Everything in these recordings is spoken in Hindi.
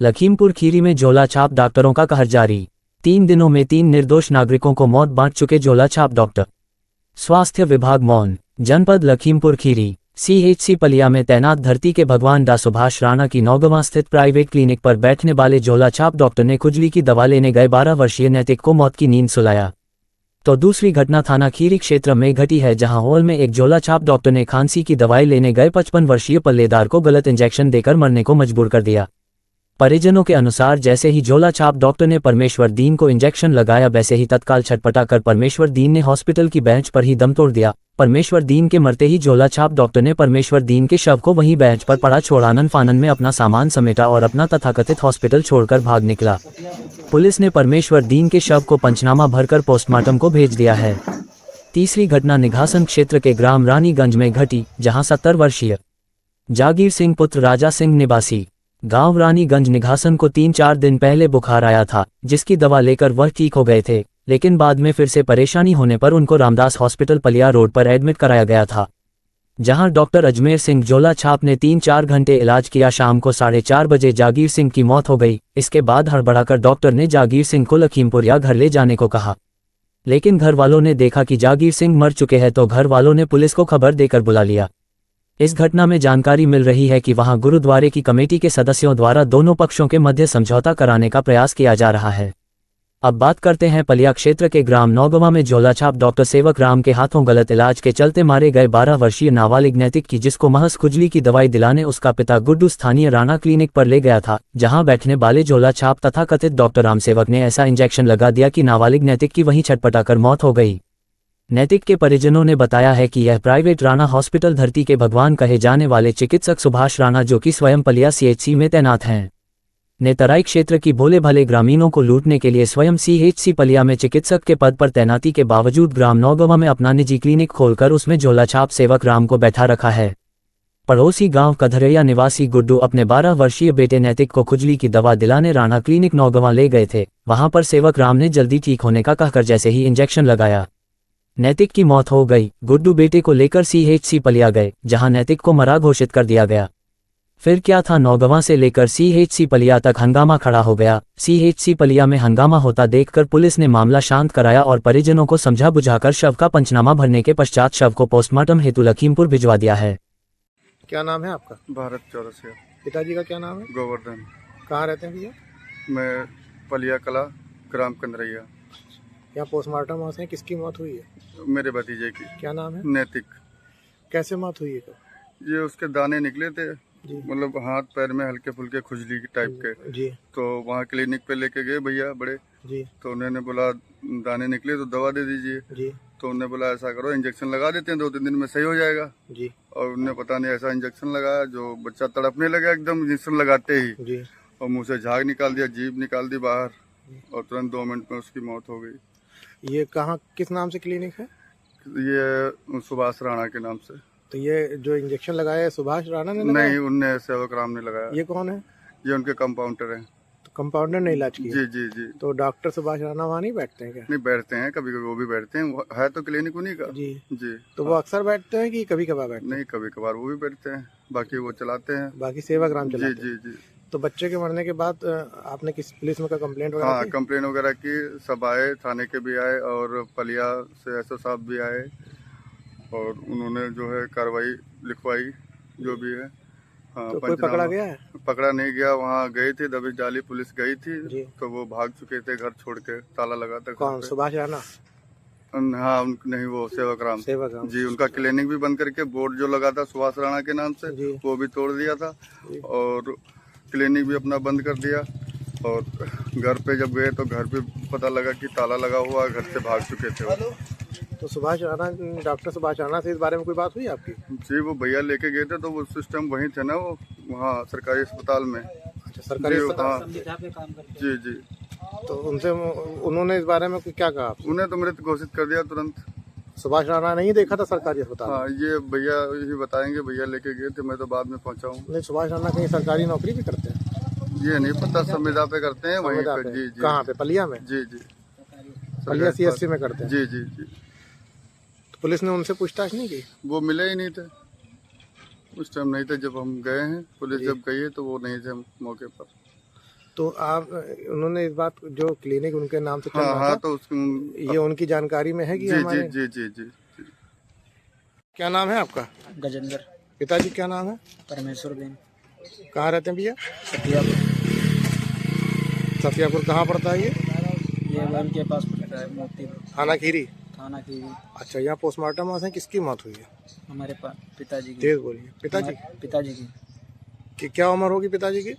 लखीमपुर खीरी में झोला छाप डॉक्टरों का कहर जारी। 3 दिनों में 3 निर्दोष नागरिकों को मौत बांट चुके झोला छाप डॉक्टर। स्वास्थ्य विभाग मौन। जनपद लखीमपुर खीरी सीएचसी पलिया में तैनात धरती के भगवान डा सुभाष राणा की नौगवां स्थित प्राइवेट क्लिनिक पर बैठने वाले झोला छाप डॉक्टर ने खुजली की दवा लेने गए 12 वर्षीय नैतिक को मौत की नींद सुलाया। तो दूसरी घटना थाना खीरी क्षेत्र में घटी है, जहां हॉल में एक झोला छाप डॉक्टर ने खांसी की दवाई लेने गए 55 वर्षीय पल्लेदार को गलत इंजेक्शन देकर मरने को मजबूर कर दिया। परिजनों के अनुसार जैसे ही झोला छाप डॉक्टर ने परमेश्वर दीन को इंजेक्शन लगाया, वैसे ही तत्काल छटपटा कर परमेश्वर दीन ने हॉस्पिटल की बेंच पर ही दम तोड़ दिया। परमेश्वर दीन के मरते ही झोला छाप डॉक्टर ने परमेश्वर दीन के शव को वहीं बेंच पर पड़ा छोड़ आनन फानन में अपना सामान समेटा और अपना तथाकथित हॉस्पिटल छोड़कर भाग निकला। पुलिस ने परमेश्वर दीन के शव को पंचनामा भरकर पोस्टमार्टम को भेज दिया है। तीसरी घटना निघासन क्षेत्र के ग्राम रानीगंज में घटी, जहां 70 वर्षीय जागीर सिंह पुत्र राजा सिंह निवासी गांव रानीगंज निघासन को 3-4 दिन पहले बुखार आया था, जिसकी दवा लेकर वह ठीक हो गए थे, लेकिन बाद में फिर से परेशानी होने पर उनको रामदास हॉस्पिटल पलिया रोड पर एडमिट कराया गया था, जहां डॉक्टर अजमेर सिंह झोला छाप ने 3-4 घंटे इलाज किया। शाम को 4:30 बजे जागीर सिंह की मौत हो गई। इसके बाद हड़बड़ाकर डॉक्टर ने जागीर सिंह को लखीमपुर या घर ले जाने को कहा, लेकिन घर वालों ने देखा कि जागीर सिंह मर चुके हैं, तो घर वालों ने पुलिस को खबर देकर बुला लिया। इस घटना में जानकारी मिल रही है कि वहां गुरुद्वारे की कमेटी के सदस्यों द्वारा दोनों पक्षों के मध्य समझौता कराने का प्रयास किया जा रहा है। अब बात करते हैं पलिया क्षेत्र के ग्राम नौगवा में झोला छाप डॉक्टर सेवक राम के हाथों गलत इलाज के चलते मारे गए 12 वर्षीय नाबालिग नैतिक की, जिसको महज खुजली की दवाई दिलाने उसका पिता गुड्डू स्थानीय राणा क्लिनिक पर ले गया था, जहां बैठने वाले झोला छाप तथा कथित डॉक्टर राम सेवक ने ऐसा इंजेक्शन लगा दिया कि नाबालिग नैतिक की वहीं छटपटाकर मौत हो गई। नैतिक के परिजनों ने बताया है कि यह प्राइवेट राणा हॉस्पिटल धरती के भगवान कहे जाने वाले चिकित्सक सुभाष राणा, जो कि स्वयं पलिया सीएचसी में तैनात हैं, ने तराई क्षेत्र की भोले भले ग्रामीणों को लूटने के लिए स्वयं सीएचसी पलिया में चिकित्सक के पद पर तैनाती के बावजूद ग्राम नौगवा में अपना निजी क्लिनिक खोलकर उसमें झोला छाप सेवक राम को बैठा रखा है। पड़ोसी गांव कधरैया निवासी गुड्डू अपने 12 वर्षीय बेटे नैतिक को खुजली की दवा दिलाने राणा क्लिनिक नौगवा ले गए थे। वहां पर सेवक राम ने जल्दी ठीक होने का कहकर जैसे ही इंजेक्शन लगाया, नैतिक की मौत हो गई। गुड्डू बेटे को लेकर सीएचसी पलिया गए, जहां नैतिक को मरा घोषित कर दिया गया। फिर क्या था, नौगवा से लेकर सीएचसी पलिया तक हंगामा खड़ा हो गया। सीएचसी पलिया में हंगामा होता देखकर पुलिस ने मामला शांत कराया और परिजनों को समझा बुझाकर शव का पंचनामा भरने के पश्चात शव को पोस्टमार्टम हेतु लखीमपुर भिजवा दिया है। क्या नाम है आपका? भारत चौरसिया। पिताजी का क्या नाम है? गोवर्धन। कहाँ रहते हैं भैया? मैं पलिया कला ग्राम कंदरैया। यहाँ पोस्टमार्टम हुआ है, किसकी मौत हुई है? मेरे भतीजे की। क्या नाम है? नैतिक। कैसे मौत हुई है? ये उसके दाने निकले थे, जी। मतलब हाथ पैर में हल्के फुल्के खुजली टाइप के। जी। तो वहाँ क्लिनिक पे लेके गए भैया बड़े जी। तो उन्होंने बोला दाने निकले तो दवा दे दीजिए। जी। तो उन्होंने बोला ऐसा करो इंजेक्शन लगा देते हैं, 2-3 दिन में सही हो जाएगा। जी। और उन्हें पता नहीं ऐसा इंजेक्शन लगाया जो बच्चा तड़पने लगा एकदम इंजेक्शन लगाते ही। जी। और मुँह से झाग निकाल दिया, जीभ निकाल दी बाहर, और तुरंत 2 मिनट में उसकी मौत हो गई। ये कहाँ, किस नाम से क्लिनिक है? ये सुभाष राणा के नाम से। तो ये जो इंजेक्शन लगाया है सुभाष राणा ने नहीं, उनने सेवक राम ने लगाया। ये कौन है? ये उनके कंपाउंडर हैं। तो कंपाउंडर ने इलाज किया? जी जी जी। तो डॉक्टर सुभाष राणा वहाँ नहीं बैठते हैं क्या? नहीं, बैठते हैं, कभी कभी वो भी बैठते हैं, है तो क्लिनिक उन्हीं का। जी जी। तो वो अक्सर बैठते हैं कि कभी कभार बैठते हैं? नहीं, कभी कभार वो भी बैठते हैं, बाकी वो चलाते हैं। बाकी सेवक राम जी चलाते जी हैं। जी। तो बच्चे के मरने के बाद आपने किस पुलिस में का कंप्लेंट वगैरह हाँ, की? कंप्लेन वगैरह की, सब आए, थाने के भी आए और पलिया से एसओ साहब भी आए, और उन्होंने जो है कार्रवाई लिखवाई जो भी है। हाँ, तो कोई पकड़ा गया है? पकड़ा नहीं गया, वहाँ गई थी दबिश डाली पुलिस गई थी जी। तो वो भाग चुके थे घर छोड़ के, ताला लगा था। कौन, सुभाष राणा? हाँ, नहीं, वो सेवक राम। सेवक राम जी। उनका क्लिनिक भी बंद करके बोर्ड जो लगा था सुभाष राणा के नाम से, जी। वो भी तोड़ दिया था, और क्लिनिक भी अपना बंद कर दिया। और घर पे जब गए तो घर पे पता लगा कि ताला लगा हुआ, घर से भाग चुके थे वो। तो सुभाष राणा, डॉक्टर सुभाष राणा से इस बारे में कोई बात हुई आपकी? जी, वो भैया लेके गए थे तो वो सिस्टम वहीं थे ना, वो वहाँ सरकारी अस्पताल में। अच्छा, सरकारी अस्पताल। जी जी। तो उनसे उन्होंने इस बारे में क्या कहा? उन्हें तो मृत घोषित कर दिया तुरंत। सुभाष राणा नहीं देखा था सरकारी अस्पताल? हाँ, ये भैया ही बताएंगे, भैया लेके गए थे, मैं तो बाद में पहुंचा हूँ। नहीं, सुभाष राणा कहीं सरकारी नौकरी भी करते हैं? ये नहीं पता, संविदा पे करते हैं वहीं पे। जी जी। कहाँ पे? पलिया में? जी जी। पलिया सीएचसी में करते हैं? जी जी जी। तो पुलिस ने उनसे पूछताछ नहीं की? वो मिले ही नहीं थे उस टाइम, नहीं थे जब हम गए हैं। पुलिस जब गई है तो वो नहीं थे मौके पर। तो आप उन्होंने इस बात जो क्लिनिक उनके नाम से चल हाँ रहा हाँ था, तो उसकी ये उनकी जानकारी में है कि जी जी हमारे जी जी जी जी। क्या नाम है आपका? गजेंद्र। पिताजी क्या नाम है? परमेश्वर बेन। कहाँ रहते हैं भैया? सतियापुर। सतियापुर कहाँ पड़ता है ये? ये वन के पास पड़ता है, मोती थाना खीरी। थाना की। अच्छा, यहाँ पोस्टमार्टम है, किसकी मौत हुई है? हमारे पिताजी की। तेज बोलिए। पिताजी पिताजी की की क्या उम्र होगी पिताजी की?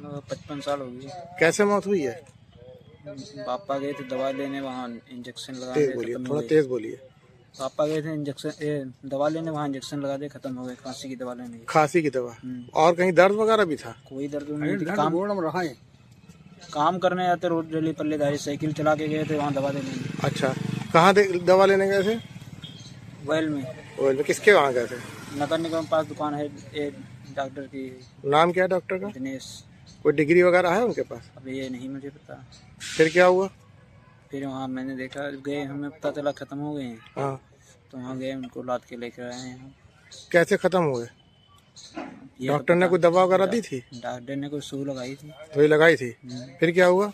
55 साल हो गई। कैसे मौत हुई है? पापा गए थे दवा लेने, वहाँ इंजेक्शन लगा तेज दे, बोलिए, खत्म हो थोड़ा गए। तेज बोलिए। पापा गए थे दवा लेने, वहाँ इंजेक्शन लगा दे, खत्म हो गए। खांसी की दवा लेने। खांसी की दवा। और कहीं दर्द वगैरह भी था? कोई दर्द नहीं थी। काम करने जाते रोज डेली, पल्लेदारी साइकिल चला के गए थे वहाँ दवा लेने। अच्छा, कहाँ दवा लेने गए थे? बैल में। ओइल में किसके वहाँ गए थे? नगर निगम पास दुकान है एक डॉक्टर की। नाम क्या है डॉक्टर का? दिनेश। कोई डिग्री वगैरह है उनके पास? अब ये नहीं मुझे पता। फिर क्या हुआ? फिर वहाँ मैंने देखा, गए, हमें पता चला खत्म हो गए हैं। हाँ, तो वहाँ गए, उनको लाद के लेकर आए हैं। कैसे खत्म हुए? ये डॉक्टर तो ने पता- कोई दवा वगैरह दी थी? डॉक्टर ने कोई सुई लगाई थी। तो ये लगाई थी। फिर क्या हुआ?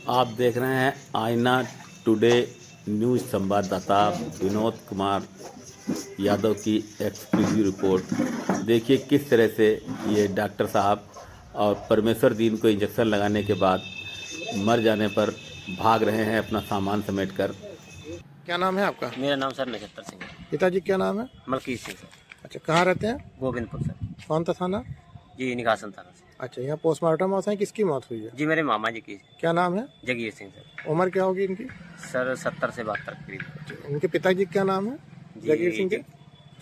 आप देख रहे हैं आईना टुडे न्यूज़ संवाददाता विनोद कुमार यादव की एक्सक्लूसिव रिपोर्ट। देखिए किस तरह से ये डॉक्टर साहब और परमेश्वर दीन को इंजेक्शन लगाने के बाद मर जाने पर भाग रहे हैं अपना सामान समेटकर। क्या नाम है आपका? मेरा नाम सर नक्षत्र सिंह है। पिताजी क्या नाम है? मलकीत सिंह सर। अच्छा, कहाँ रहते हैं? गोविंदपुर सर। कौन सा थाना? जी निकासन थाना से। अच्छा, यहाँ पोस्टमार्टम हुआ है, किसकी मौत हुई है? जी मेरे मामा जी की। क्या नाम है? जगीर सिंह सर। उम्र क्या होगी इनकी? सर 70 से 72 के करीब। उनके पिताजी क्या नाम है? जी, जगीर सिंह के?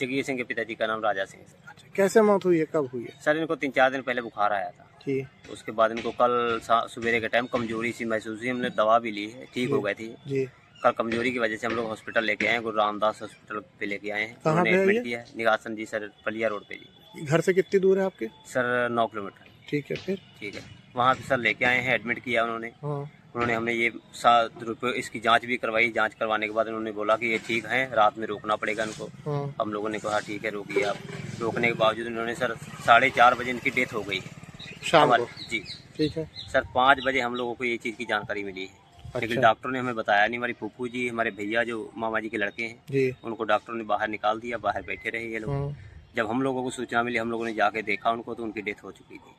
जगीर सिंह के पिताजी का नाम राजा सिंह सर। अच्छा, कैसे मौत हुई है, कब हुई है? सर इनको 3-4 दिन पहले बुखार आया था। जी उसके बाद इनको कल सवेरे के टाइम कमजोरी सी महसूस हुई। हमने दवा भी ली है, ठीक हो गई थी। जी। कल कमजोरी की वजह से हम लोग हॉस्पिटल लेके आए हैं, गुरु रामदास हॉस्पिटल पे लेके आए हैं। कहाँ उन्होंने पे है एडमिट ये? किया है निगासन जी सर, पलिया रोड पे जी। घर से कितनी दूर है आपके? Sir 9 kilometre. ठीक है, फिर? ठीक है, वहाँ पे सर लेके आए हैं, एडमिट किया उन्होंने। हाँ। उन्होंने हमें ये 7 रुपये इसकी जांच भी करवाई। जांच करवाने के बाद उन्होंने बोला कि ये ठीक है, रात में रोकना पड़ेगा इनको। हाँ। हम लोगों ने कहा ठीक है रोकिए आप। रोकने के बावजूद उन्होंने सर 4:30 बजे इनकी डेथ हो गई है शाम को? जी ठीक है। सर 5 बजे हम लोगों को ये चीज़ की जानकारी मिली है। लेकिन अच्छा। डॉक्टर ने हमें बताया नहीं। हमारी फूफू जी, हमारे भैया जो मामा जी के लड़के हैं, जी। उनको डॉक्टर ने बाहर निकाल दिया। बाहर बैठे रहे ये लोग। हाँ। जब हम लोगों को सूचना मिली, हम लोगों ने जाके देखा उनको, तो उनकी डेथ हो चुकी थी।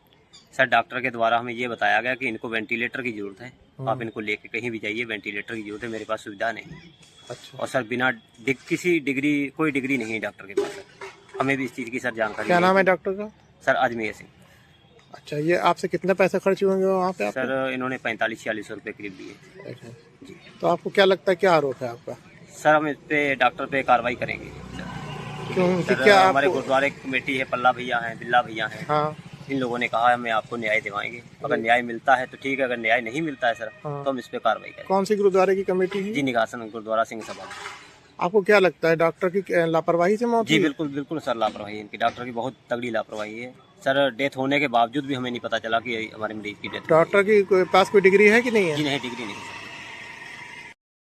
सर डॉक्टर के द्वारा हमें ये बताया गया कि इनको वेंटिलेटर की ज़रूरत है, आप इनको लेके कहीं भी जाइए, वेंटिलेटर की ज़रूरत है, मेरे पास सुविधा नहीं। अच्छा, और सर बिना किसी डिग्री, कोई डिग्री नहीं है डॉक्टर के पास सर। हमें भी इस चीज़ की सर जानकारी क्या नहीं नाम है डॉक्टर का? सर अजमेर सिंह। अच्छा, ये आपसे कितने पैसे खर्च होंगे वहाँ पे आपके? सर इन्होंने 45-46 रुपये करीब दिए। अच्छा। तो आपको क्या लगता है, क्या आरोप है आपका? सर हम इस पे डॉक्टर पे कार्रवाई करेंगे। क्यों, कि सर क्या हमारे आपको? गुरुद्वारे की कमेटी है, पल्ला भैया हैं, बिल्ला भैया हैं, हाँ। इन लोगों ने कहा हमें आपको न्याय दिलवाएंगे। अगर न्याय मिलता है तो ठीक है, अगर न्याय नहीं मिलता है सर हाँ। तो हम इस पे कार्रवाई करेंगे। कौन सी गुरुद्वारे की कमेटी है? जी निगासन गुरुद्वारा सिंह सभा। आपको क्या लगता है, डॉक्टर की लापरवाही से मौत जी हुई? बिल्कुल बिल्कुल सर, लापरवाही है इनकी, डॉक्टर की बहुत तगड़ी लापरवाही है सर। डेथ होने के बावजूद भी हमें नहीं पता चला कि हमारे मरीज की डेथ। डॉक्टर की पास कोई डिग्री है कि नहीं है? जी नहीं, डिग्री नहीं।